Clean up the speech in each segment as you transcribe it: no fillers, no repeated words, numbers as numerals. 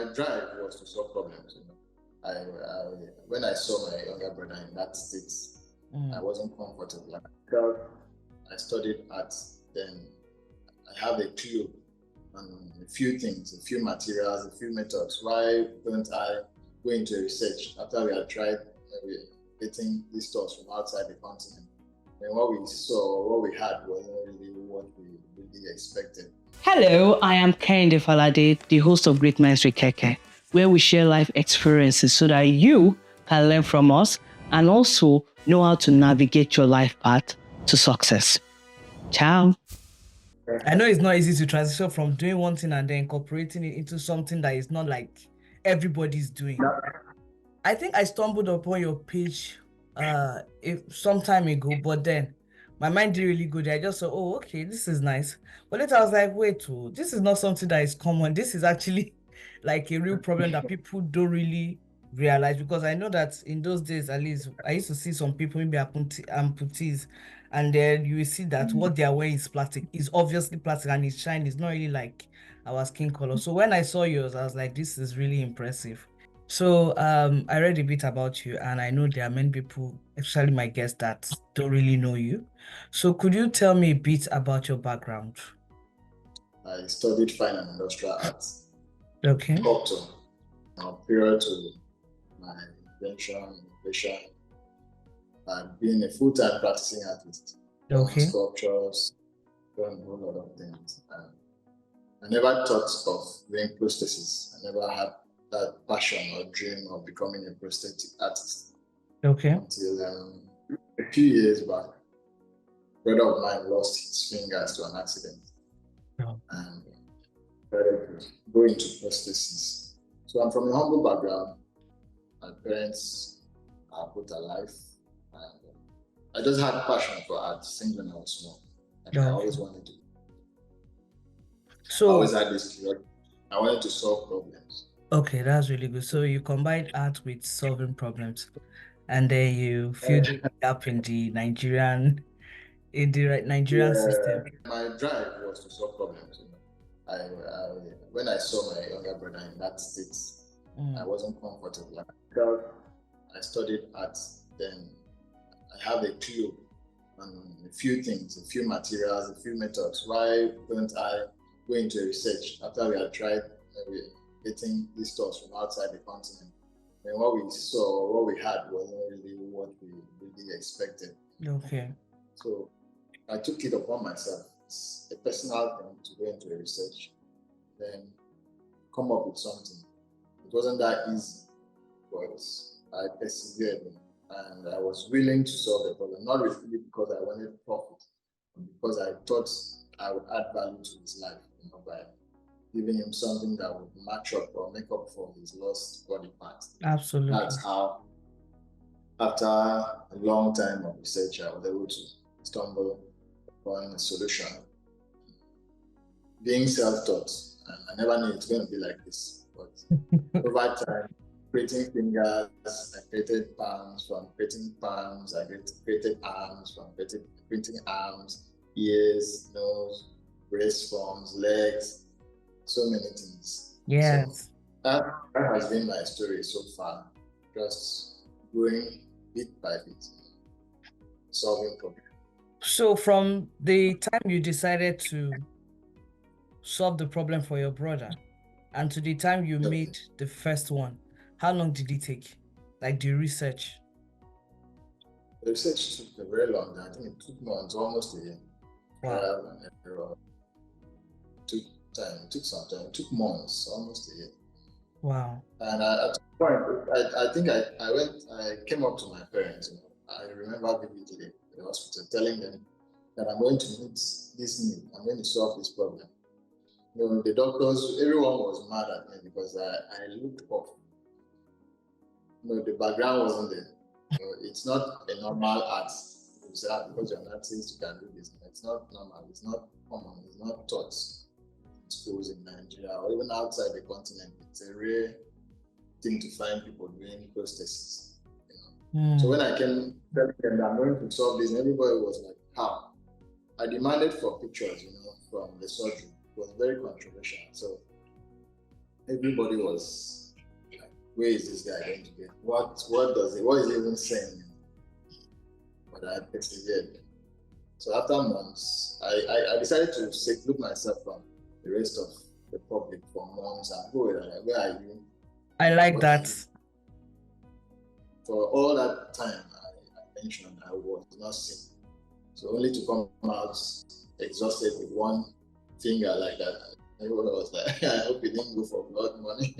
my drive was to solve problems. When I saw my younger brother in that state, I wasn't comfortable. I studied art, then I have a clue on a few things, a few materials, a few methods. Why don't I go into research after we had tried getting these thoughts from outside the continent? And what we saw, what we had wasn't really what we really expected. Hello, I am Kehinde Falade, the host of Great Minds Keke, where we share life experiences so that you can learn from us and also know how to navigate your life path to success. Ciao. I know it's not easy to transition from doing one thing and then incorporating it into something that is not like everybody's doing. I think I stumbled upon your page some time ago, but then my mind didn't really go there. I just thought, oh, okay, this is nice. But later I was like, wait, this is not something that is common. This is actually like a real problem that people don't really realize, because I know that in those days, at least, I used to see some people, maybe amputees, and then you will see that what they are wearing is plastic. It's obviously plastic and it's shiny. It's not really like our skin color. So when I saw yours, I was like, this is really impressive. So I read a bit about you, and I know there are many people, especially my guests, that don't really know you. So could you tell me a bit about your background? I studied fine and industrial arts. Okay. Up to prior to my invention, being a full-time practicing artist. Okay. Sculptures, done a whole lot of things. I never thought of doing prosthesis. I never had that passion or dream of becoming a prosthetic artist. Okay. Until a few years back, a brother of mine lost his fingers to an accident. And started to go into prosthesis. So I'm from a humble background. My parents are both alive. And I just had a passion for art since when I was small. And I always wanted to. I always had this curiosity. I wanted to solve problems. Okay, that's really good. So you combined art with solving problems, and then you filled the gap in the Nigerian system. My drive was to solve problems. When I saw my younger brother in that state, I wasn't comfortable. I studied art, then I have a clue on a few things, a few materials, a few methods. Why don't I go into research after we had tried getting these thoughts from outside the continent? And what we saw, what we had wasn't really what we really expected. Okay. So I took it upon myself. It's a personal thing to go into research, then come up with something. It wasn't that easy, but I persevered and I was willing to solve the problem, not really because I wanted profit, but because I thought I would add value to his life, by giving him something that would match up or make up for his lost body parts. Absolutely. That's how, after a long time of research, I was able to stumble upon a solution. Being self-taught, and I never knew it's going to be like this, but over time, creating fingers, I created palms. From creating palms, I created arms. From creating arms, ears, nose, breast forms, legs, so many things. Yes. So that has been my story so far, just growing bit by bit, solving problems. So from the time you decided to solve the problem for your brother and to the time you made the first one, how long did it take? Like the research? The research took a very long time. I think it took months, almost a year. Wow. It took some time. It took months, almost a year. Wow. And at some point, I think I came up to my parents. I remember vividly in the hospital telling them that I'm going to meet this need. I'm going to solve this problem. The doctors, everyone was mad at me because I looked off. The background wasn't there. It's not a normal art. You say, because you're an artist, you can do this. It's not normal. It's not common. It's not taught in schools in Nigeria or even outside the continent. It's a rare thing to find people doing prosthesis. So when I came telling them that I'm going to solve this, everybody was like, how? I demanded for pictures, from the surgery. It was very controversial. So everybody was like, where is this guy going to get? What is he even saying? But I persevered. So after months, I decided to seclude myself from the rest of the public for months and go like, where are you? I like that. For all that time I mentioned, I was not seen. So only to come out exhausted with one finger like that. Everyone was like, I hope you didn't go for blood money.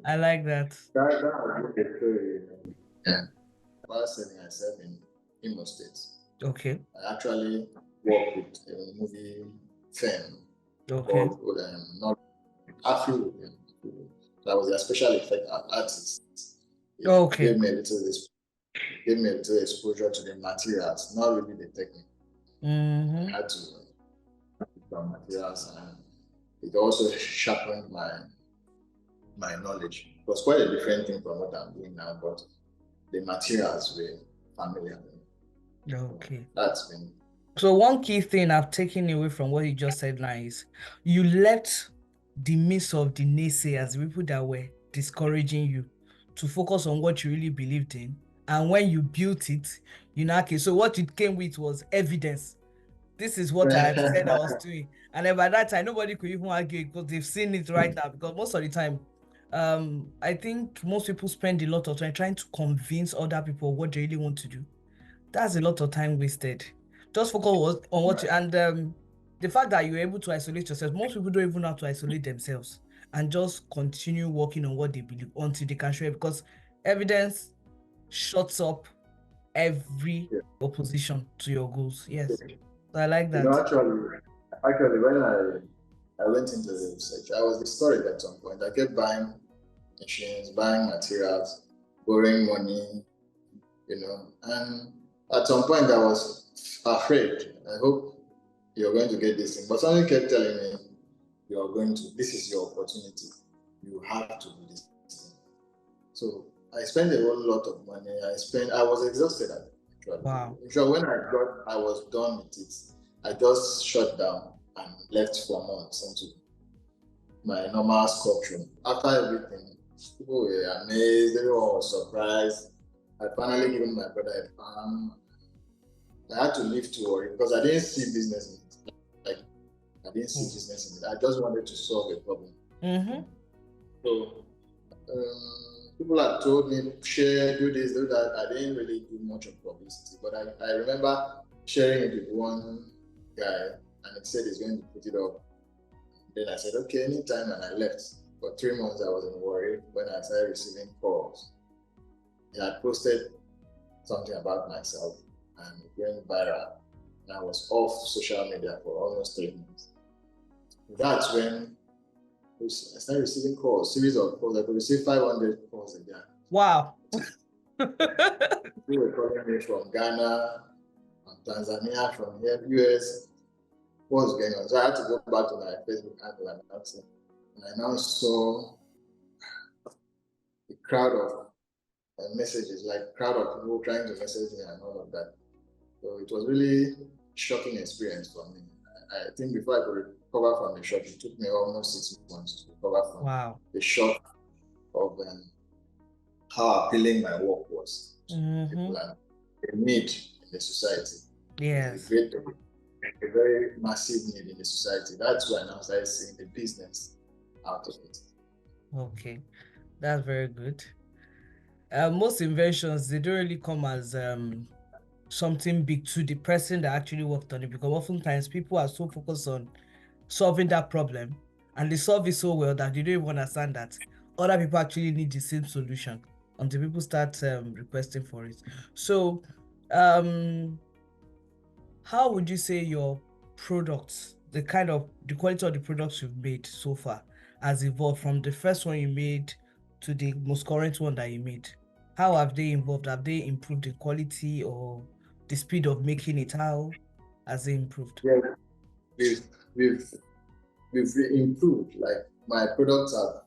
I like that. That was a story. Yeah. I was selling myself in Imo State. Okay. I actually worked with a movie firm called not Afro. That was a special effect artist. It gave me a little exposure to the materials, not really the technique. I had to from materials, and it also sharpened my knowledge. It was quite a different thing from what I'm doing now, but the materials were familiar. Okay. That's been. So one key thing I've taken away from what you just said now is you left the midst of the naysayers, the people that were discouraging you, to focus on what you really believed in. And when you built it, you know, okay, so what it came with was evidence. This is what I said I was doing. And then by that time, nobody could even argue because they've seen it right now. Because most of the time, I think most people spend a lot of time trying to convince other people what they really want to do. That's a lot of time wasted. Just focus on what you, and the fact that you're able to isolate yourself. Most people don't even know how to isolate themselves and just continue working on what they believe until they can show it, because evidence shuts up every opposition to your goals. Yes. So I like that. You know, actually, when I went into the research, I was discouraged at some point. I kept buying machines, buying materials, borrowing money, you know, and at some point I was afraid. I hope you're going to get this thing. But somebody kept telling me, this is your opportunity. You have to do this thing. So I spent a whole lot of money. I was exhausted actually. Wow. So when I was done with it, I just shut down and left for months into my normal sculpture. After everything, people were amazed, everyone was surprised. I finally given my brother a farm. I had to leave to worry because I didn't see business in it. Like, I didn't see business in it. I just wanted to solve a problem. So people had told me, share, do this, do that. I didn't really do much of publicity, but I remember sharing it with one guy, and he said he's going to put it up. Then I said, okay, anytime, and I left. For 3 months, I was in worry when I started receiving calls. He had posted something about myself, and it went viral. And I was off social media for almost 3 months. That's when I started receiving calls, series of calls. I could receive 500 calls a day. Wow. People were calling me from Ghana, from Tanzania, from here, US. What's going on? So I had to go back to my Facebook handle and ask them. And I now saw a crowd of messages, like crowd of people trying to message me and all of that. So it was really shocking experience for me. I think before I could recover from the shock, it took me almost 6 months to recover from the shock of how appealing my work was to people and the need in the society. Yes. A very massive need in the society. That's why I now started seeing the business out of it. Okay, that's very good. Most inventions, they don't really come as something big to the person that actually worked on it, because oftentimes people are so focused on solving that problem and they solve it so well that they don't even understand that other people actually need the same solution until people start requesting for it. So how would you say your products, the quality of the products you've made so far has evolved from the first one you made to the most current one that you made? How have they evolved? Have they improved the quality or the speed of making it? How has it improved? Yeah, we've improved. Like, my products have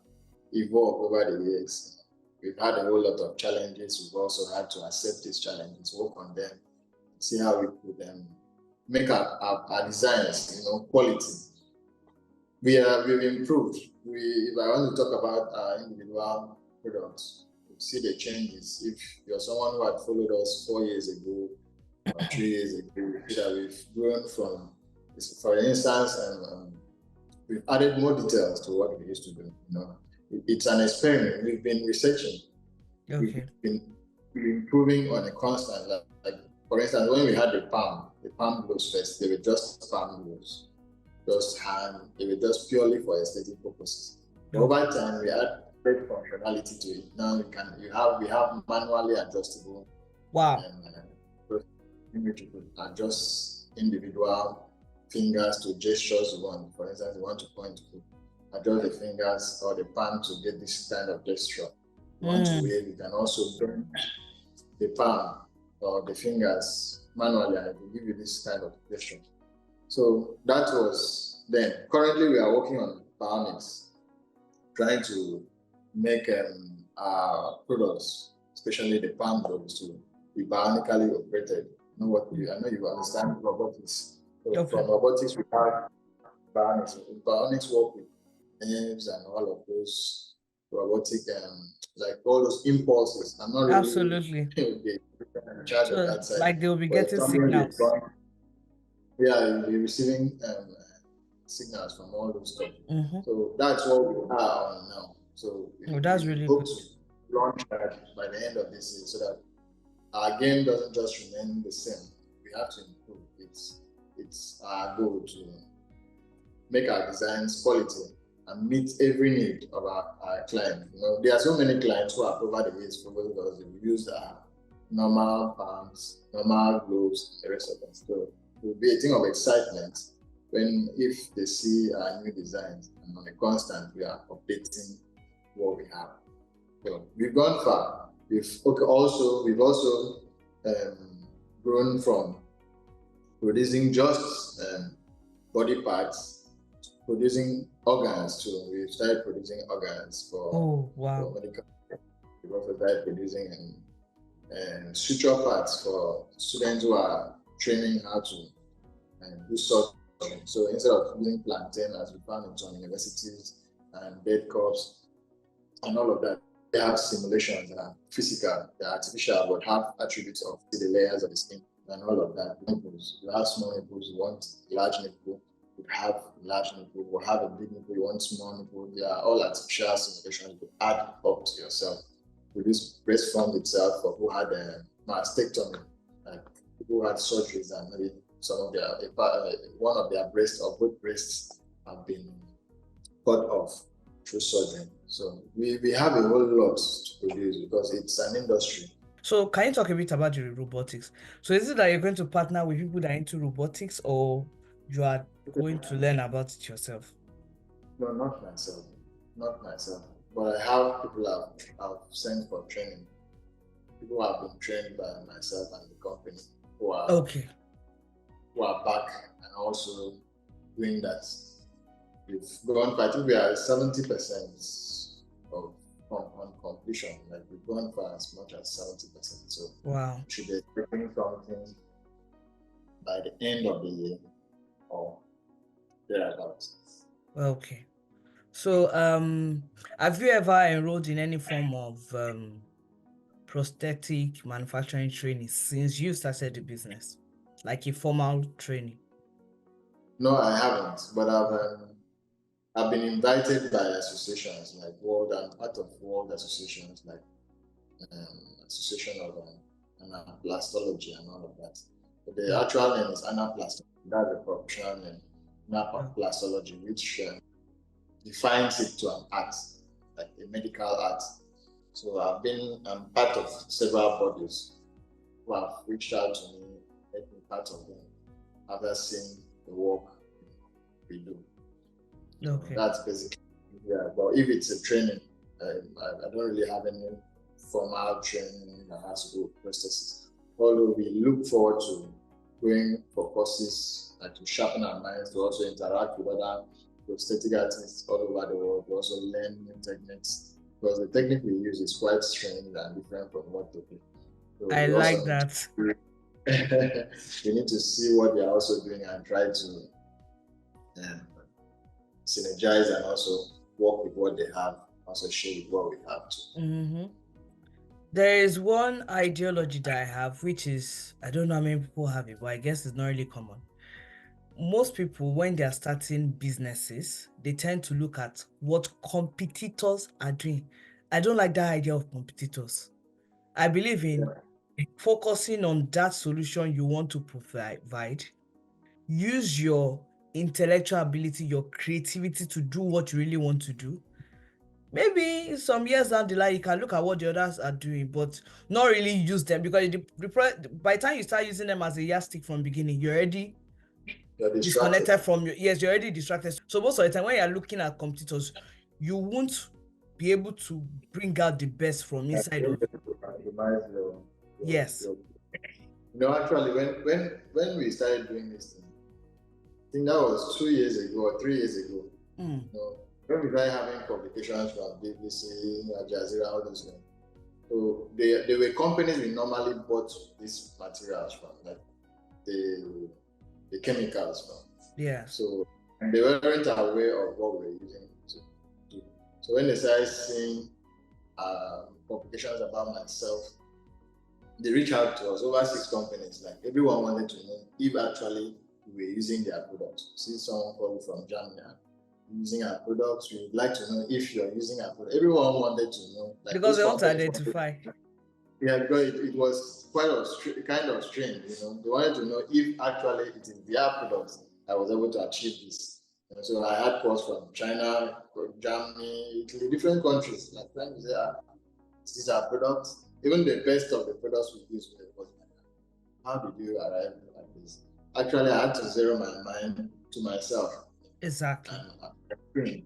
evolved over the years. We've had a whole lot of challenges. We've also had to accept these challenges, work on them, see how we could make our designs, quality. We've improved. if I want to talk about our individual products, you see the changes. If you're someone who had followed us 4 years ago or 3 years ago, you see that we've grown from, for instance, we've added more details to what we used to do. It's an experiment. We've been researching. Okay. We've been improving on a constant. Like for instance, when we had the palm gloves first, they were just palm gloves, just hand. They were just purely for aesthetic purposes. Over time, we add great functionality to it. Now we have manually adjustable. Wow. In which you could adjust individual fingers to gestures you want. For instance, you want to point to adjust the fingers or the palm to get this kind of gesture. You want to wave, you can also bend the palm or the fingers manually and it will give you this kind of gesture. So that was then. Currently, we are working on bionics, trying to make our products, especially the palm gloves, to be bionically operated. I know you understand robotics. So from robotics, we have bionics. Bionics work with nerves and all of those robotic, like all those impulses. I'm not really absolutely in charge of that side. Like they'll be getting signals. You'll be receiving signals from all those stuff. So that's what we are on now. So that's really good. To launch that by the end of this year so that our game doesn't just remain the same. We have to improve. It's our goal to make our designs quality and meet every need of our client. There are so many clients who have over the years followed us. They use our normal palms, normal gloves, the rest of them. So it will be a thing of excitement if they see our new designs, and on a constant we are updating what we have. So we've gone far. We've also grown from producing just body parts, producing organs too. We've started producing organs for medical. We've also started producing suture parts for students who are training how to do surgery. So instead of using plantain as we found in some universities and bed cups and all of that, they have simulations that are physical, they're artificial, but have attributes of the layers of the skin and all of that. Nipples, you have small nipples, you want large nipple, you have large nipple, you have a big nipple, you want small nipple. They are all artificial simulations you add up to yourself. With this breast form itself, for who had a mastectomy, like people who had surgeries and maybe one of their breasts or both breasts have been cut off through surgery. So we have a whole lot to produce because it's an industry. So can you talk a bit about the robotics? So is it that you're going to partner with people that are into robotics, or you are going to learn about it yourself? No, not myself. But I have people I've sent for training. People have been trained by myself and the company who are back and also doing that. We've gone, I think we are 70% on completion. Like we've gone for as much as 70%. So wow, we should be expecting something by the end of the year or thereabouts. Okay. So have you ever enrolled in any form of prosthetic manufacturing training since you started the business, like a formal training? No, I haven't, but I've been invited by associations like I'm part of world associations like Association of Anaplastology and all of that. But the actual name is Anaplastology. That's the professional name, Anaplastology, which defines it to an art, like a medical art. So I'm part of several bodies who have reached out to me, made me part of them after seeing the work we do. Okay. So that's basically, but if it's a training, I don't really have any formal training that has to do with prosthesis. Although we look forward to going for courses to sharpen our minds, to also interact with other prosthetic artists all over the world, to also learn new techniques, because the technique we use is quite strange and different from what they do. So I like that. We need to see what they are also doing and try to synergize and also work with what they have, also share with what we have too. Mm-hmm. There is one ideology that I have, which is, I don't know how many people have it, but I guess it's not really common. Most people, when they are starting businesses, they tend to look at what competitors are doing. I don't like that idea of competitors. I believe in focusing on that solution you want to provide. Use your intellectual ability, your creativity to do what you really want to do. Maybe some years down the line, you can look at what the others are doing, but not really use them, because by the time you start using them as a yardstick from beginning, you're already You're distracted. disconnected from you're already distracted. So most of the time when you're looking at competitors, you won't be able to bring out the best from inside of yes. Actually, when we started doing this thing, I think that was 2 years ago or 3 years ago. When we started having publications from BBC, Al Jazeera, all those things. So they were companies we normally bought these materials from, like the chemicals from. Yeah. So, and they weren't aware of what we were using to do. So when they started seeing publications about myself, they reached out to us, over 6 companies. Like, everyone wanted to know if actually we were using their products. See someone probably from Germany using our products. We would like to know if you're using our product. Everyone wanted to know. Like, because they want to identify. Yeah, because it was quite kind of strange, They wanted to know if actually it is their products I was able to achieve this. So I had calls from China, from Germany, Italy, different countries, like trying to say, these are products. Even the best of the products we use was like, how did you arrive at this? Actually, I had to zero my mind to myself. Exactly. And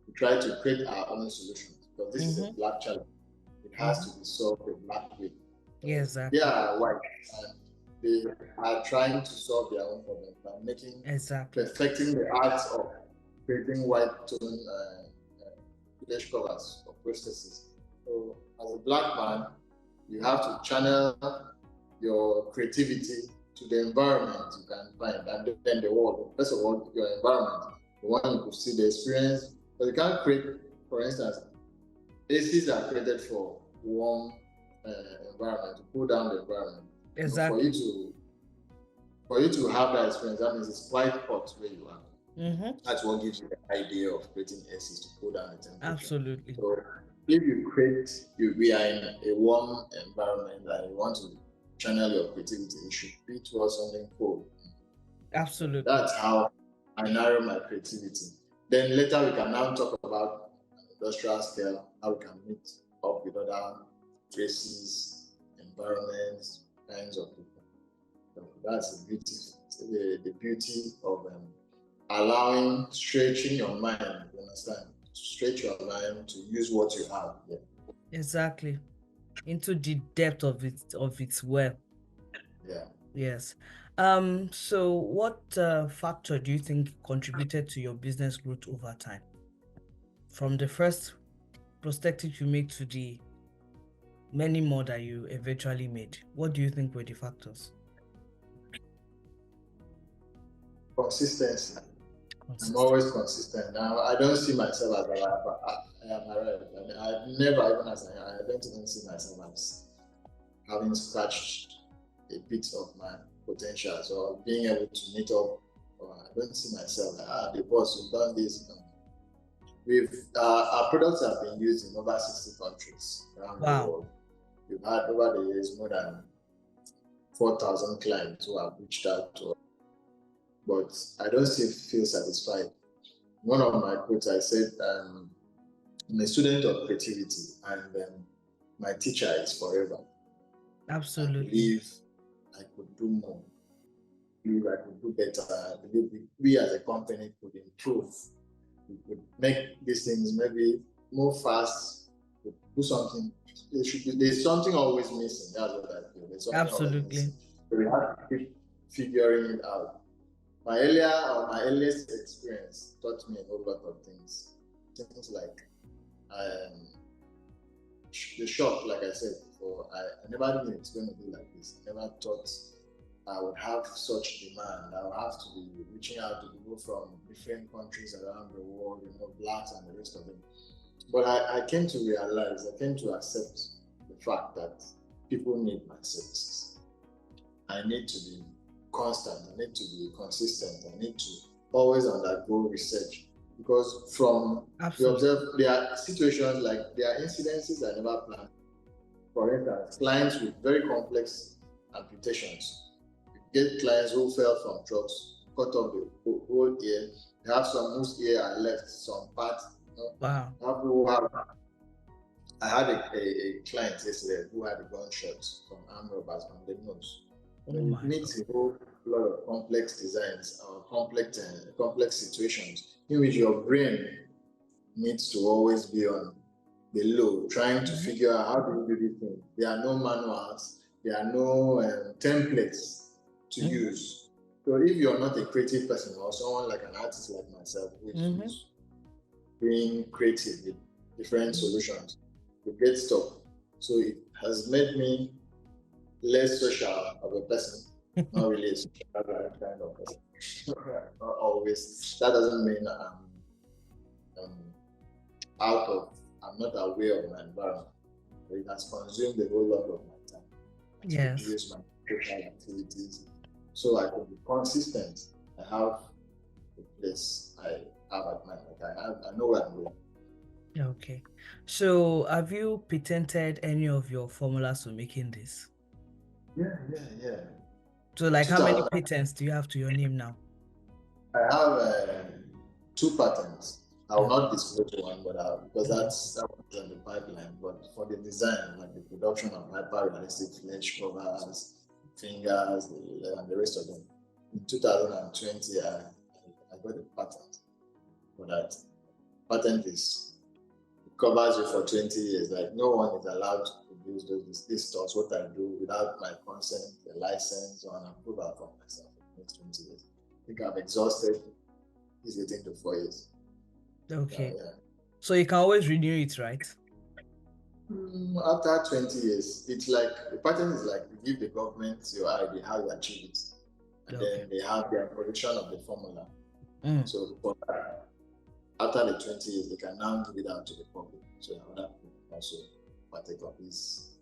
to try to create our own solutions, because this is a black challenge. It has to be solved a black way. Yeah, exactly. They are white, and they are trying to solve their own problem by perfecting the art of creating white tone flesh covers or prostheses. So, as a black man, you have to channel your creativity to the environment you can find, and then the world. First of all, your environment, the one you could see, the experience. But you can't create, for instance, ACs are created for warm environment, to cool down the environment. Exactly. For you to have that experience, that means it's quite hot where you are. That's what gives you the idea of creating ACs to cool down the temperature. Absolutely. So if we are in a warm environment and you want to channel your creativity, it should be towards something cool. Absolutely. That's how I narrow my creativity. Then later we can now talk about industrial scale, how we can meet up with other races, environments, kinds of people. So that's the beauty of allowing, stretching your mind, you understand? Stretch your mind to use what you have. Yeah. Exactly. Into the depth of its well. Yeah. Yes. So what factor do you think contributed to your business growth over time? From the first prosthetic you made to the many more that you eventually made, what do you think were the factors? Consistency. I'm always consistent. Now, I don't see myself as I am arrived. I never, even as I don't even see myself as having scratched a bit of my potential. So being able to meet up, I don't see myself like, the boss, you've done this. Our products have been used in over 60 countries around the world. We've had over the years more than 4,000 clients who have reached out to us. But I don't feel satisfied. One of my quotes, I said, I'm a student of creativity, and my teacher is forever. Absolutely. I believe I could do more. I believe I could do better. I believe we as a company could improve. We could make these things maybe move fast, do something. There's something always missing. That's what I feel. There's something absolutely. So we have to keep figuring it out. My earliest experience taught me a whole lot of things. Things like the shop, like I said before, I never knew it's going to be like this. I never thought I would have such demand. I would have to be reaching out to people from different countries around the world, blacks and the rest of them. But I came to realize, I came to accept the fact that people need my services. I need to be constant, I need to be consistent, I need to always undergo research. Because from you observe, there are situations like there are incidences I never planned. For instance, clients with very complex amputations. You get clients who fell from trucks, cut off the whole ear. They have some whose ear are left, some parts. Wow. I had a client yesterday who had a gunshot from armed robbers on the nose. It needs a whole lot of complex designs or complex situations in which your brain needs to always be on the low, trying to figure out how do you do this thing. There are no manuals, there are no templates to use. So if you're not a creative person or someone like an artist like myself, which is being creative with different solutions, you get stuck. So it has made me less social of a person, not really a social kind of person. Not always. That doesn't mean I'm not aware of my environment. It has consumed a whole lot of my time. Yes. To use my social activities so I can be consistent. I have a place I have at mind. I know where I'm going. Okay. So have you patented any of your formulas for making this? Yeah. So like how many patents do you have to your name now? I have 2 patents. I will not disclose one, but because that was in the pipeline. But for the design, like the production of hyper-realistic flesh covers, fingers, and the rest of them, in 2020, I got a patent for that. Patent covers you for 20 years. Like no one is allowed to produce these stores, what I do, without my consent, a license, or an approval from myself for the next 20 years. I think I've exhausted. It's getting to 4 years. Okay. So you can always renew it, right? After 20 years, it's like the pattern is like you give the government your idea how you achieve it, and then they have their production of the formula. So after the 20 years, they can now give it out to the public, so other people also partake of this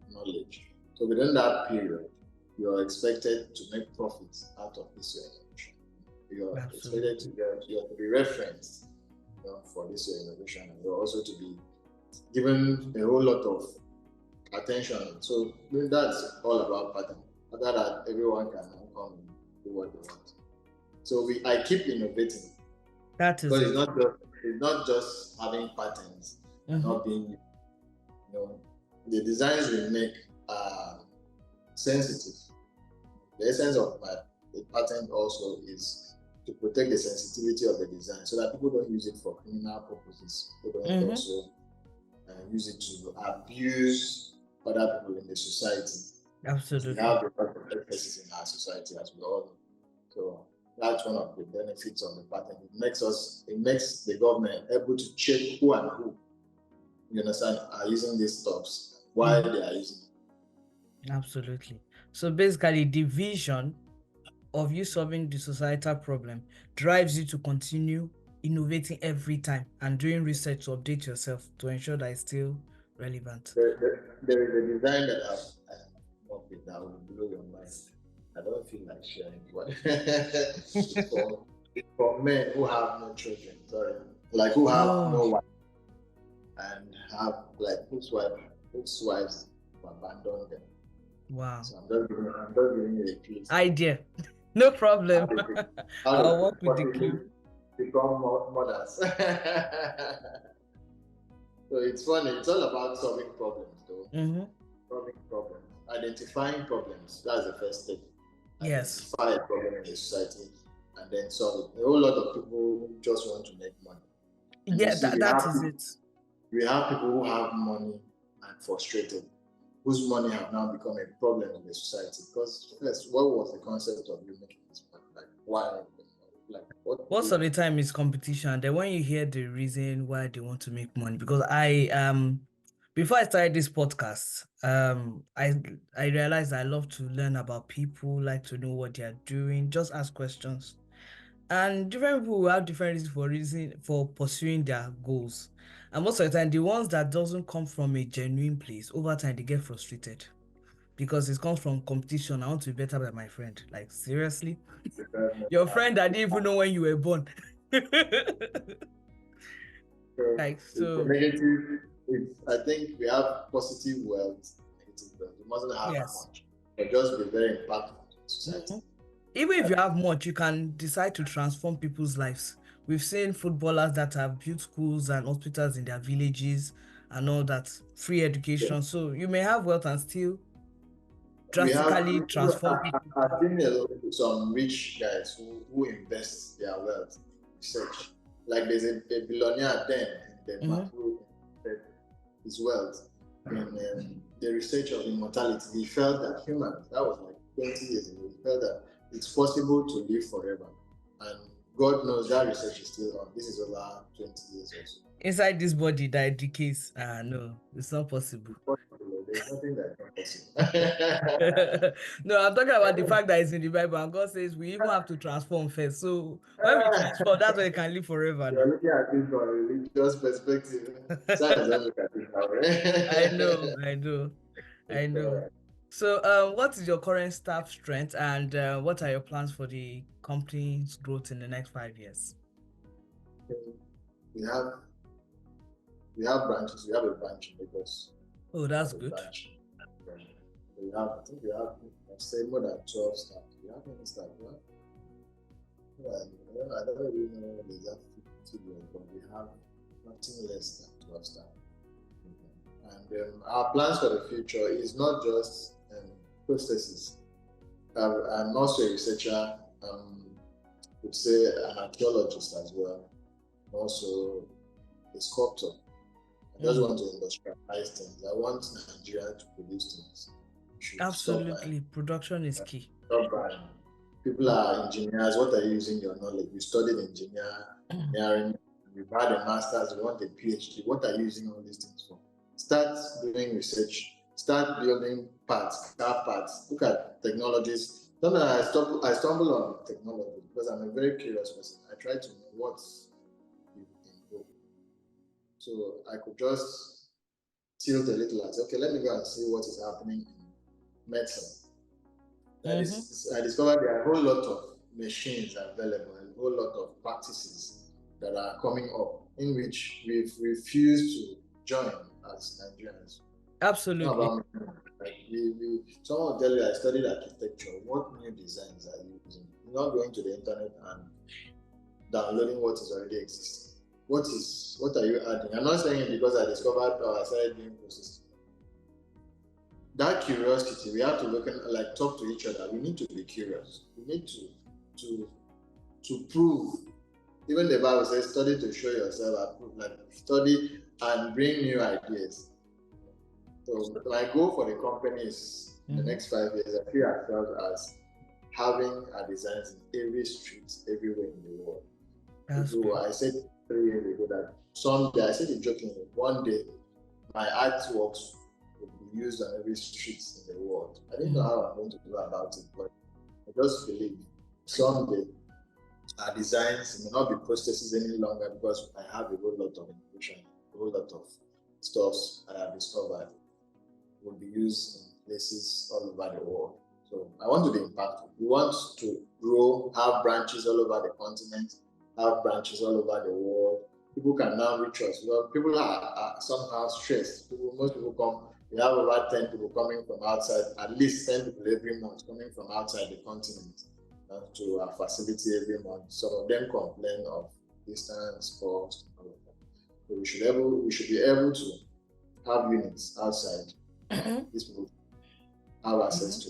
knowledge. So within that period, you are expected to make profits out of this your innovation. You are expected to be referenced for this your innovation, and you're also to be given a whole lot of attention. So that's all about pattern. After that, everyone can come and do what they want. So I keep innovating. That is because it's not just having patterns and not being, the designs we make are sensitive. The essence of the patent also is to protect the sensitivity of the design so that people don't use it for criminal purposes. People don't also use it to abuse other people in the society. Absolutely. We have the purposes in our society, as we all know. So that's one of the benefits of the patent. It makes the government able to check who and who, you understand, are using these stuffs, why they are using it. Absolutely. So basically, the vision of you solving the societal problem drives you to continue innovating every time and doing research to update yourself to ensure that it's still relevant. There is a design that I've come up with that will blow your mind. I don't feel like sharing, but it's for men who have no children, like who have no wife and have like whose wives abandon them. Wow. So I'm just giving you a clue. Idea. No problem. I'll work with the clue. Become mothers. So it's funny. It's all about solving problems, though. Solving problems, identifying problems. That's the first step. Yes. Identify a problem in the society and then solve it. A whole lot of people just want to make money. And yeah, that is it. We have people who have money and frustrated, whose money have now become a problem in the society. Because first, what was the concept of you making this money? Like, why? Like, most of the time it's competition. Then when you hear the reason why they want to make money, because Before I started this podcast, I realized I love to learn about people, like to know what they are doing, just ask questions. And different people will have different reasons for pursuing their goals. And most of the time, the ones that doesn't come from a genuine place, over time they get frustrated because it comes from competition. I want to be better than my friend. Like seriously, your friend that didn't even know when you were born. So Like it's a so, negative. I think we have positive wealth, negative wealth. We mustn't have yes. much, but just be very impactful to society. Mhm. Even if you have much, you can decide to transform people's lives. We've seen footballers that have built schools and hospitals in their villages and all that, free Yeah. education. So you may have wealth and still We have, drastically transform people. I've seen some rich guys who invest their wealth in research. Like there's a billionaire then in Mhm. Denmark who invested his wealth in the research of immortality. He felt that humans, that was like 20 years ago, he felt that it's possible to live forever. And God knows that research is still on. This is over 20 years or so. Inside this body that decays. No, it's not possible. There's nothing that is possible. No, I'm talking about the fact that it's in the Bible and God says we even have to transform first. So when we transform, that's when you can live forever now. You're looking at it from a religious perspective. Science don't look at it that I way. know, I know, I know. So, So, what is your current staff strength and what are your plans for the company's growth in the next 5 years? we have we have branches. We have a branch in Lagos. Oh, We that's have a good. branch. We have, I think we have, I'd say more than 12 staff. We have any staff? I don't really know the exact figure, but we have nothing less than 12 staff. And our plans for the future is not just processes. I'm also a researcher. Would say an archaeologist as well. I'm also a sculptor. I just want to industrialize things. I want Nigeria to produce things. Absolutely. Production is key. Stop buying. People are engineers. What are you using your knowledge? You studied engineering, you've had a master's, you want a PhD. What are you using all these things for? Start doing research. Start building parts, car parts. Look at technologies. Sometimes I stumble on technology because I'm a very curious person. I try to know what's in. So I could just tilt a little and say, okay, let me go and see what is happening in medicine. I discovered there are a whole lot of machines available, a whole lot of practices that are coming up in which we've refused to join as Nigerians. Absolutely. Like someone will tell you, I studied architecture. What new designs are you using? You're not going to the internet and downloading what is already existing. What are you adding? I'm not saying it because I discovered or I started doing processes. That curiosity, we have to look and like talk to each other. We need to be curious. We need to prove. Even the Bible says, study to show yourself approved. Like study and bring new ideas. So my goal for the company is in the next 5 years, I see ourselves as having our designs in every street, everywhere in the world. I said 3 years ago that someday, I said it jokingly, one day my artworks will be used on every street in the world. I didn't know how I'm going to go about it, but I just believe someday our designs may not be processes any longer because I have a whole lot of innovation, a whole lot of stuff I have discovered will be used in places all over the world. So I want to be impactful. We want to grow, have branches all over the continent, have branches all over the world. People can now reach us. Well, people are somehow stressed. Most people come. We have over 10 people coming from outside, at least 10 people every month coming from outside the continent to our facility every month. Some of them complain of distance, cost, all of that. So we should be able to have units outside. These people have access to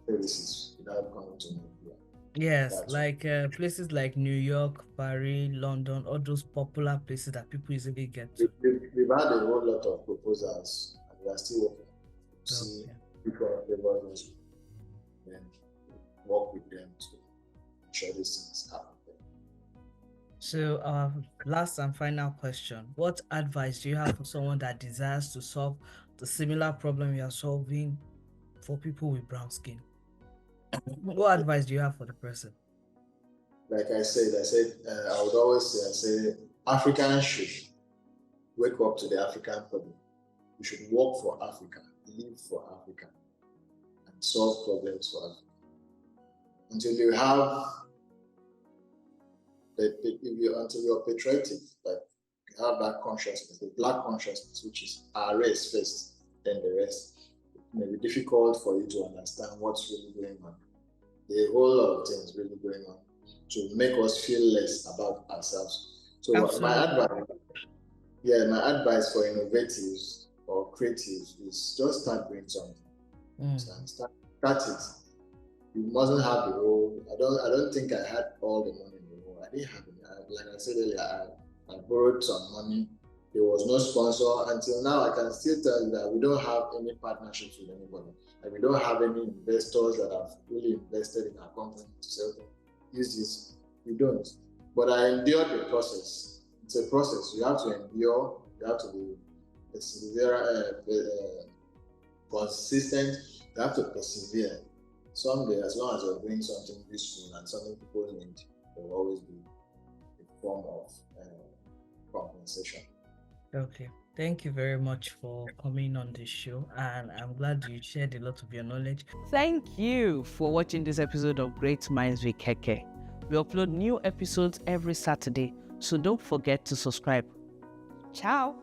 services without coming to Nigeria. Yes, like places like New York, Paris, London, all those popular places that people easily get to. We've had a whole lot of proposals and we are still working to see people neighborhoods and work with them to ensure these things happen. So, last and final question. What advice do you have for someone that desires to solve the similar problem you are solving for people with brown skin? What advice do you have for the person? Like I said, I would always say, Africans should wake up to the African problem. We should work for Africa, live for Africa, and solve problems for Africa. Until you have, until you're patriotic, like you have that consciousness, the black consciousness, which is our race first, then the rest. It may be difficult for you to understand what's really going on. There are a whole lot of things really going on to make us feel less about ourselves. So my advice for innovatives or creatives is just start doing something. Start it. You mustn't have the whole. I don't think I had all the money in the world. I didn't have it. Like I said earlier, I borrowed some money. There was no sponsor until now. I can still tell you that we don't have any partnerships with anybody. And we don't have any investors that have really invested in our company to say, okay, use this. We don't. But I endured the process. It's a process. You have to endure. You have to be consistent. You have to persevere. Someday, as long as you're doing something useful and something people need, there will always be a form of compensation. Okay. Thank you very much for coming on the show, and I'm glad you shared a lot of your knowledge. Thank you for watching this episode of Great Minds with Keke. We upload new episodes every Saturday, so don't forget to subscribe. Ciao!